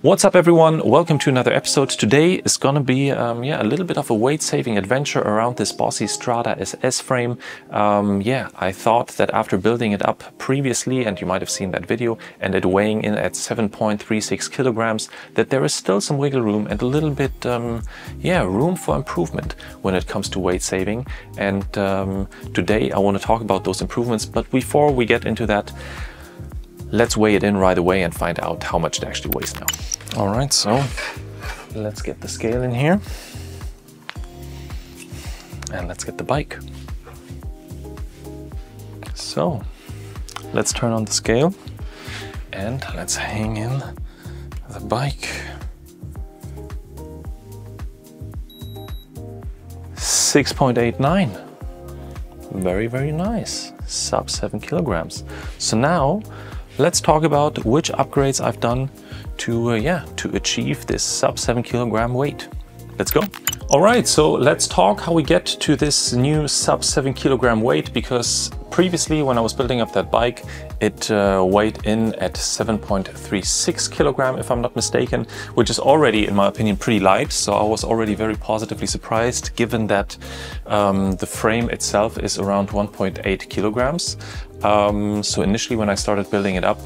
What's up everyone, welcome to another episode. Today is gonna be a little bit of a weight saving adventure around this Bossi Strada SS frame. I thought that after building it up previously, and you might have seen that video, and it weighing in at 7.36 kilograms, that there is still some wiggle room and a little bit room for improvement when it comes to weight saving. And today I want to talk about those improvements, but before we get into that, let's weigh it in right away and find out how much it actually weighs now. All right, so let's get the scale in here and let's get the bike. So let's turn on the scale and let's hang in the bike. 6.89. Very, very nice. Sub 7 kilograms. So now let's talk about which upgrades I've done to achieve this sub 7 kilogram weight. Let's go. All right, so let's talk how we get to this new sub 7 kilogram weight, because previously when I was building up that bike, it weighed in at 7.36 kilogram, if I'm not mistaken, which is already, in my opinion, pretty light. So I was already very positively surprised, given that the frame itself is around 1.8 kilograms. So initially when I started building it up,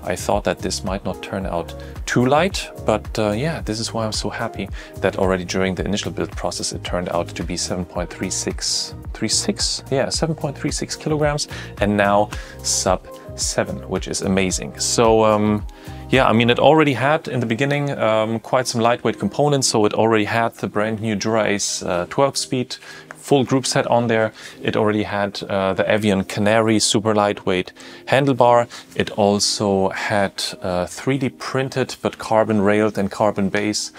I thought that this might not turn out too light, but this is why I'm so happy that already during the initial build process it turned out to be 7.36 kilograms, and now sub 7, which is amazing. So I mean, it already had in the beginning quite some lightweight components. So it already had the brand new Dura-Ace 12-speed full group set on there. It already had the Avian Canary super lightweight handlebar. It also had 3D printed but carbon railed and carbon base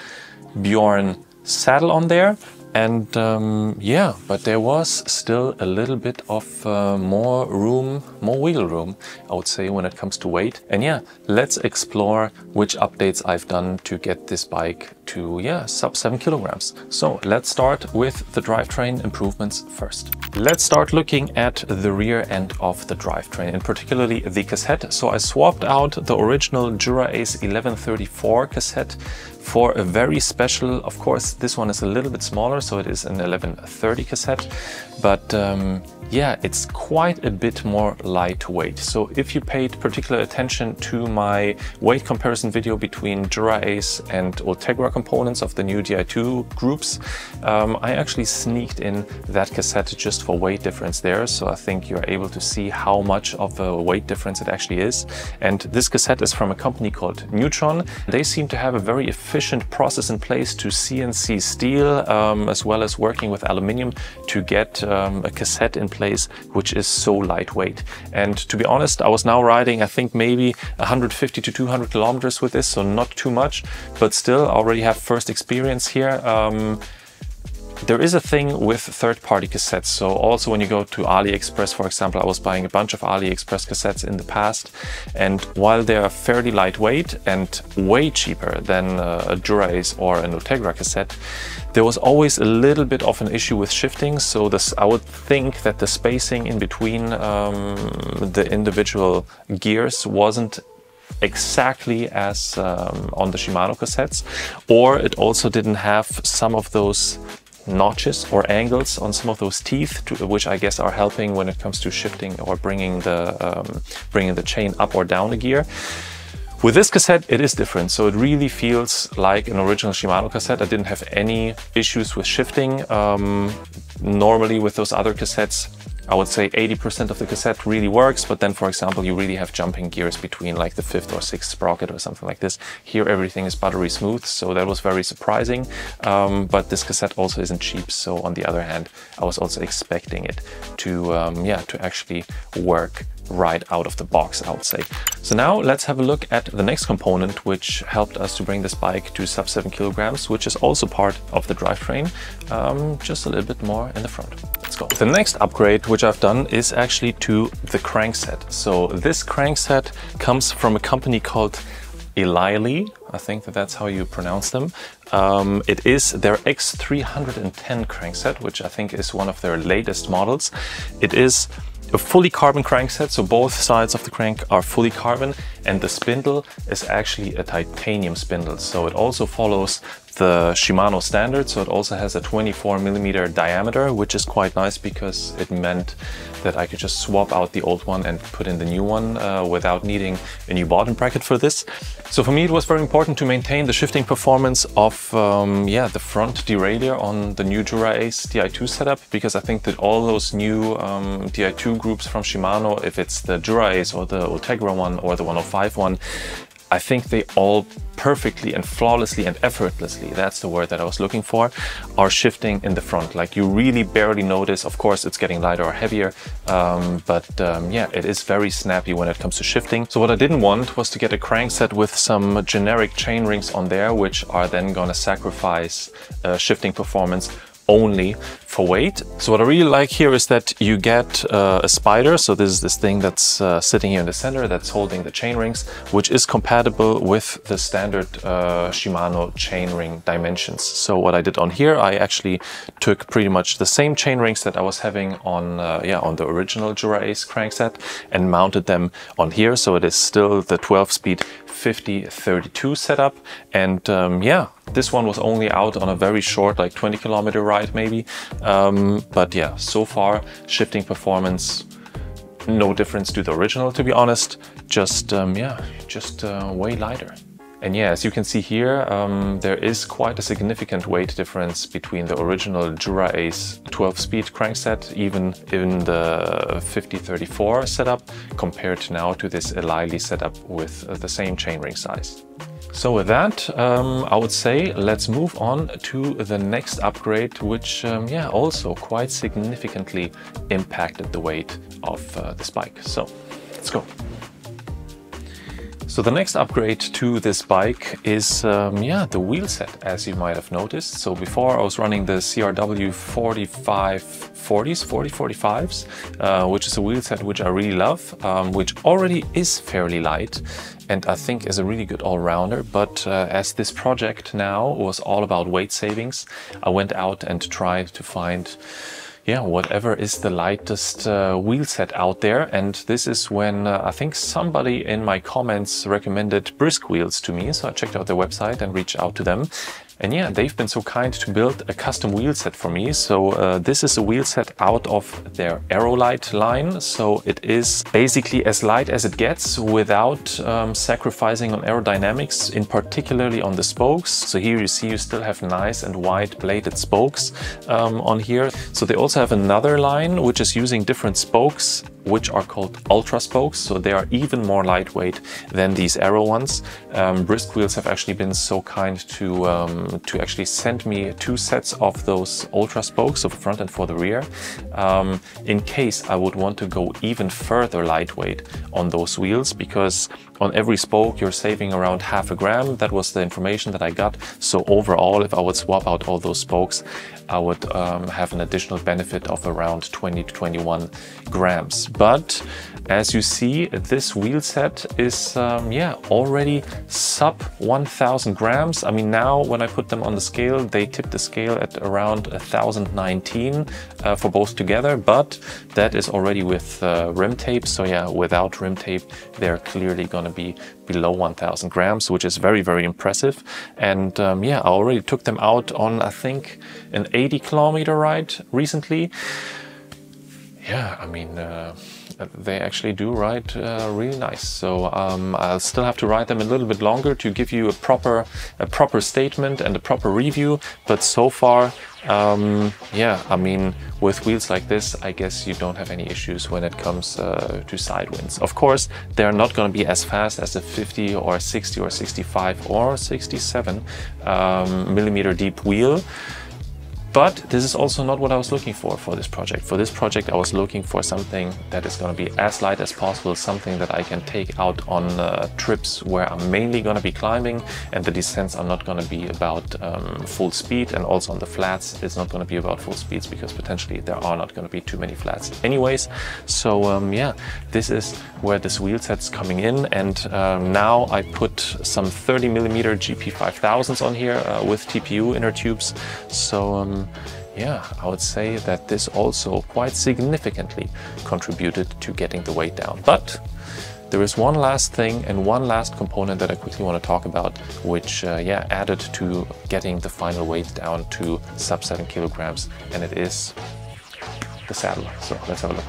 Bjorn saddle on there. And but there was still a little bit of more room, more wiggle room, I would say, when it comes to weight. And let's explore which updates I've done to get this bike to sub 7 kilograms. So let's start with the drivetrain improvements first. Let's start looking at the rear end of the drivetrain, and particularly the cassette. So I swapped out the original Dura-Ace 1134 cassette for a very special, of course this one is a little bit smaller, so it is an 1130 cassette, but it's quite a bit more lightweight. So if you paid particular attention to my weight comparison video between Dura-Ace and Ultegra components of the new Di2 groups, I actually sneaked in that cassette just for weight difference there. So I think you're able to see how much of a weight difference it actually is. And this cassette is from a company called Neutron. They seem to have a very efficient process in place to CNC steel, as well as working with aluminium to get a cassette in place which is so lightweight. And to be honest, I was now riding, I think maybe 150 to 200 kilometers with this, so not too much, but still I already have first experience here. There is a thing with third-party cassettes. So also when you go to AliExpress, for example, I was buying a bunch of AliExpress cassettes in the past, and while they are fairly lightweight and way cheaper than a Dura-Ace or an Ultegra cassette, there was always a little bit of an issue with shifting. So I would think that the spacing in between the individual gears wasn't exactly as on the Shimano cassettes, or it also didn't have some of those notches or angles on some of those teeth, which I guess are helping when it comes to shifting or bringing the chain up or down a gear. With this cassette, it is different. So it really feels like an original Shimano cassette. I didn't have any issues with shifting. Normally with those other cassettes, I would say 80% of the cassette really works, but then, for example, you really have jumping gears between like the 5th or 6th sprocket or something like this. Here, everything is buttery smooth, so that was very surprising. But this cassette also isn't cheap, so on the other hand, I was also expecting it to actually work right out of the box, I would say. So now let's have a look at the next component which helped us to bring this bike to sub 7 kilograms, which is also part of the drivetrain, just a little bit more in the front. Let's go. The next upgrade which I've done is actually to the crankset. So this crankset comes from a company called Elilee, I think that's how you pronounce them. It is their X310 crankset, which I think is one of their latest models. It is a fully carbon crankset, so both sides of the crank are fully carbon, and the spindle is actually a titanium spindle, so it also follows the Shimano standard, so it also has a 24mm diameter, which is quite nice because it meant that I could just swap out the old one and put in the new one without needing a new bottom bracket for this. So for me it was very important to maintain the shifting performance of the front derailleur on the new Dura Ace Di2 setup, because I think that all those new Di2 groups from Shimano, if it's the Dura Ace or the Ultegra one or the 105 one, I think they all perfectly and flawlessly and effortlessly, that's the word that I was looking for, are shifting in the front. Like you really barely notice. Of course it's getting lighter or heavier, but it is very snappy when it comes to shifting. So what I didn't want was to get a crankset with some generic chain rings on there, which are then gonna sacrifice shifting performance only for weight. So what I really like here is that you get a spider. So this is this thing that's sitting here in the center that's holding the chain rings, which is compatible with the standard Shimano chain ring dimensions. So what I did on here, I actually took pretty much the same chain rings that I was having on the original Dura Ace crankset and mounted them on here. So it is still the 12-speed 50-32 setup, and this one was only out on a very short, like 20-kilometer ride maybe, but yeah, so far shifting performance no difference to the original, to be honest, just way lighter. And yeah, as you can see here, there is quite a significant weight difference between the original Dura Ace 12-speed crankset, even in the 50-34 setup, compared now to this Elilee setup with the same chainring size. So with that, I would say let's move on to the next upgrade, which also quite significantly impacted the weight of this bike. So let's go. So the next upgrade to this bike is the wheel set, as you might have noticed. So before I was running the CRW 4045s, which is a wheel set which I really love, which already is fairly light and I think is a really good all-rounder. But as this project now was all about weight savings, I went out and tried to find whatever is the lightest wheel set out there. And this is when I think somebody in my comments recommended Brisk Wheels to me. So I checked out their website and reached out to them. And yeah, they've been so kind to build a custom wheel set for me. So this is a wheel set out of their Aerolite line. So it is basically as light as it gets without sacrificing on aerodynamics, in particularly on the spokes. So here you see you still have nice and wide bladed spokes on here. So they also have another line which is using different spokes, which are called ultra spokes, so they are even more lightweight than these Aero ones. Brisk Wheels have actually been so kind to actually send me 2 sets of those ultra spokes, so for front and for the rear, in case I would want to go even further lightweight on those wheels, because on every spoke you're saving around half a gram. That was the information that I got. So overall, if I would swap out all those spokes, I would have an additional benefit of around 20 to 21 grams. But as you see, this wheel set is already sub 1000 grams. I mean, now when I put them on the scale, they tip the scale at around 1019 for both together, but that is already with rim tape. So yeah, without rim tape, they're clearly going to be below 1000 grams, which is very, very impressive. And I already took them out on, I think, an 80-kilometer ride recently. Yeah, I mean, they actually do ride really nice. So I'll still have to ride them a little bit longer to give you a proper statement and a proper review. But so far, I mean, with wheels like this, I guess you don't have any issues when it comes to side winds. Of course, they're not going to be as fast as a 50 or 60 or 65 or 67 millimeter deep wheel. But this is also not what I was looking for this project. For this project, I was looking for something that is going to be as light as possible, something that I can take out on trips where I'm mainly going to be climbing, and the descents are not going to be about full speed, and also on the flats, it's not going to be about full speeds because potentially there are not going to be too many flats anyways. So this is where this wheel set's coming in, and now I put some 30 millimeter GP5000s on here with TPU inner tubes. So I would say that this also quite significantly contributed to getting the weight down. But there is one last thing and one last component that I quickly want to talk about, which yeah, added to getting the final weight down to sub 7 kilograms, and it is the saddle. So let's have a look.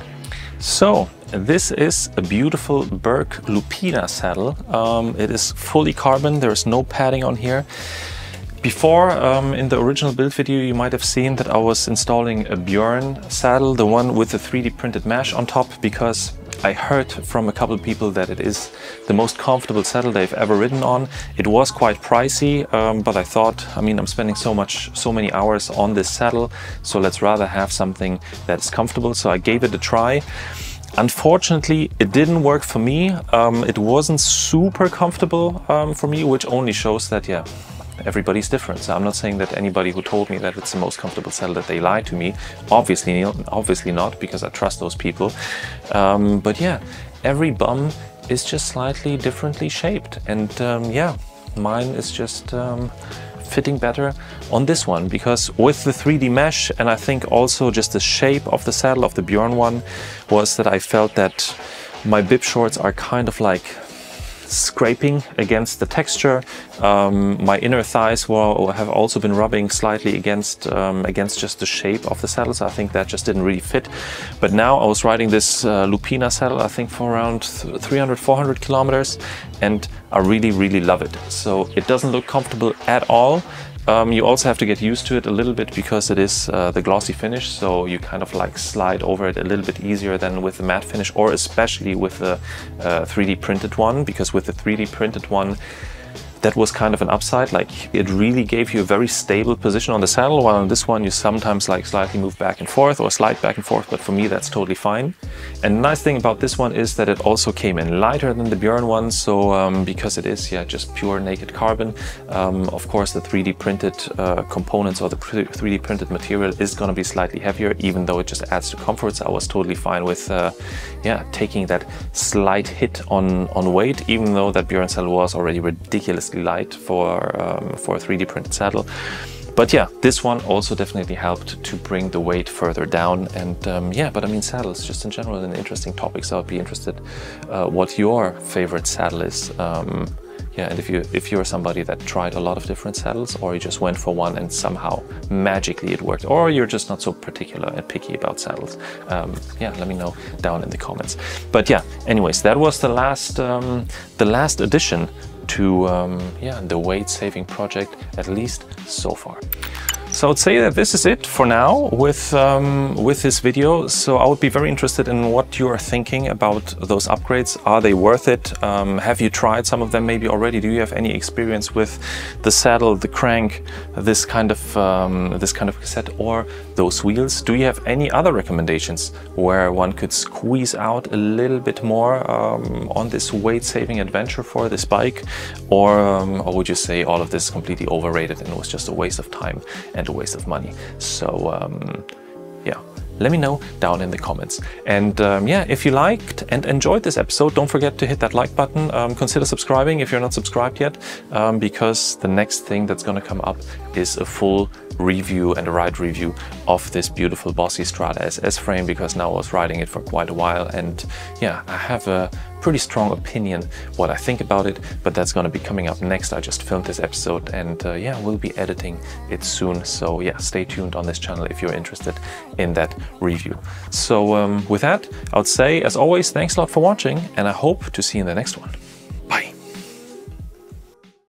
So this is a beautiful Berk Lupina saddle. It is fully carbon, there's no padding on here. Before, in the original build video, you might have seen that I was installing a Bjorn saddle, the one with the 3D printed mesh on top, because I heard from a couple of people that it is the most comfortable saddle they've ever ridden on. It was quite pricey, but I thought, I mean, I'm spending so many hours on this saddle, so let's rather have something that's comfortable. So I gave it a try. Unfortunately, it didn't work for me. It wasn't super comfortable for me, which only shows that, yeah, everybody's different. So I'm not saying that anybody who told me that it's the most comfortable saddle that they lied to me. Obviously not, because I trust those people. But yeah, every bum is just slightly differently shaped, and yeah, mine is just fitting better on this one, because with the 3D mesh, and I think also just the shape of the saddle of the Bjorn one, was that I felt that my bib shorts are kind of like scraping against the texture. My inner thighs have also been rubbing slightly against just the shape of the saddle, so I think that just didn't really fit. But now I was riding this Lupina saddle, I think for around 300-400 kilometers, and I really love it. So it doesn't look comfortable at all. You also have to get used to it a little bit, because it is the glossy finish, so you kind of like slide over it a little bit easier than with the matte finish, or especially with the 3D printed one, because with the 3D printed one, that was kind of an upside. Like, it really gave you a very stable position on the saddle, while on this one you sometimes like slightly move back and forth or slide back and forth, but for me that's totally fine. And the nice thing about this one is that it also came in lighter than the Bjorn one, so because it is, yeah, just pure naked carbon, of course the 3D printed components or the 3D printed material is going to be slightly heavier, even though it just adds to comfort. So I was totally fine with yeah, taking that slight hit on weight, even though that Bjorn saddle was already ridiculously light for a 3D printed saddle. But yeah, this one also definitely helped to bring the weight further down. And yeah, but I mean, saddles just in general an interesting topic, so I'd be interested what your favorite saddle is. Yeah, and if you're somebody that tried a lot of different saddles, or you just went for one and somehow magically it worked, or you're just not so particular and picky about saddles, yeah, let me know down in the comments. But yeah, anyways, that was the last addition to yeah, the weight saving project, at least so far. So I'd say that this is it for now with this video. So I would be very interested in what you are thinking about those upgrades. Are they worth it? Have you tried some of them maybe already? Do you have any experience with the saddle, the crank, this kind of cassette, or those wheels? Do you have any other recommendations where one could squeeze out a little bit more on this weight-saving adventure for this bike? Or would you say all of this is completely overrated and was just a waste of time and a waste of money? So yeah, let me know down in the comments. And yeah, if you liked and enjoyed this episode, don't forget to hit that like button. Consider subscribing if you're not subscribed yet, because the next thing that's going to come up is a full review and a ride review of this beautiful Bossi Strada SS frame, because now I was riding it for quite a while, and yeah, I have a pretty strong opinion what I think about it, but that's going to be coming up next. I just filmed this episode, and yeah, we'll be editing it soon, so yeah, stay tuned on this channel if you're interested in that review. So with that, I would say, as always, thanks a lot for watching, and I hope to see you in the next one.